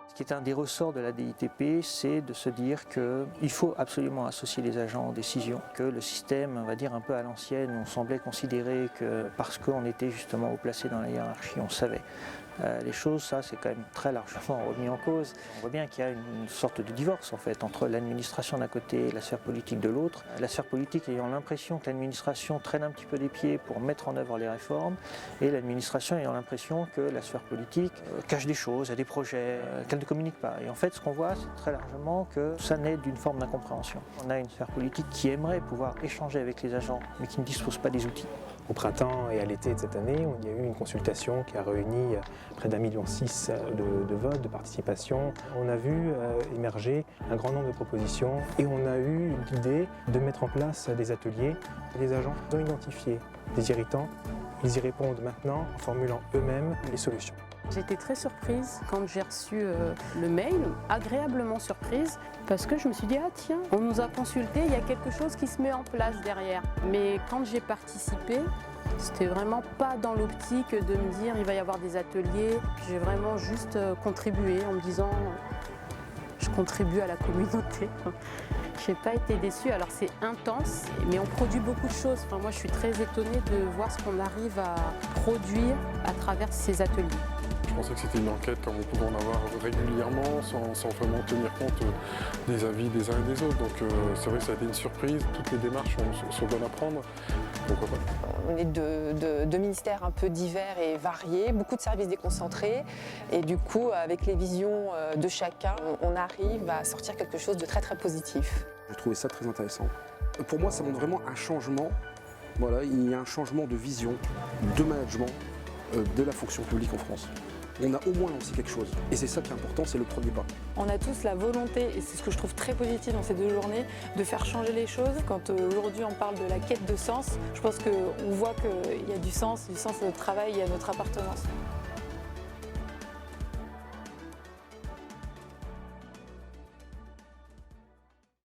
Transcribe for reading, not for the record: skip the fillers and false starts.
Ce qui est un des ressorts de la DITP, c'est de se dire qu'il faut absolument associer les agents aux décisions, que le système, on va dire un peu à l'ancienne, on semblait considérer que parce qu'on était justement haut placé dans la hiérarchie, on savait. Les choses, ça c'est quand même très largement remis en cause. On voit bien qu'il y a une sorte de divorce en fait entre l'administration d'un côté et la sphère politique de l'autre. La sphère politique ayant l'impression que l'administration traîne un petit peu des pieds pour mettre en œuvre les réformes et l'administration ayant l'impression que la sphère politique cache des choses, a des projets, qu'elle ne communique pas. Et en fait ce qu'on voit c'est très largement que ça naît d'une forme d'incompréhension. On a une sphère politique qui aimerait pouvoir échanger avec les agents mais qui ne dispose pas des outils. Au printemps et à l'été de cette année, il y a eu une consultation qui a réuni près d'1,6 million de votes, de participation. On a vu émerger un grand nombre de propositions et on a eu l'idée de mettre en place des ateliers. Les agents ont identifié des irritants, ils y répondent maintenant en formulant eux-mêmes les solutions. J'étais très surprise quand j'ai reçu le mail, agréablement surprise, parce que je me suis dit « Ah tiens, on nous a consulté, il y a quelque chose qui se met en place derrière ». Mais quand j'ai participé, c'était vraiment pas dans l'optique de me dire « Il va y avoir des ateliers ». J'ai vraiment juste contribué en me disant « Je contribue à la communauté ». Je n'ai pas été déçue, alors c'est intense, mais on produit beaucoup de choses. Enfin, moi je suis très étonnée de voir ce qu'on arrive à produire à travers ces ateliers. Je pensais que c'était une enquête comme on pouvait en avoir régulièrement, sans vraiment tenir compte des avis des uns et des autres. Donc c'est vrai que ça a été une surprise, toutes les démarches sont bonnes à prendre, pourquoi pas. On est de ministères un peu divers et variés, beaucoup de services déconcentrés et du coup avec les visions de chacun, on arrive à sortir quelque chose de très très positif. J'ai trouvé ça très intéressant. Pour moi ça montre vraiment un changement, voilà, il y a un changement de vision, de management de la fonction publique en France. On a au moins lancé quelque chose. Et c'est ça qui est important, c'est le premier pas. On a tous la volonté, et c'est ce que je trouve très positif dans ces 2 journées, de faire changer les choses. Quand aujourd'hui on parle de la quête de sens, je pense qu'on voit qu'il y a du sens à notre travail et à notre appartenance.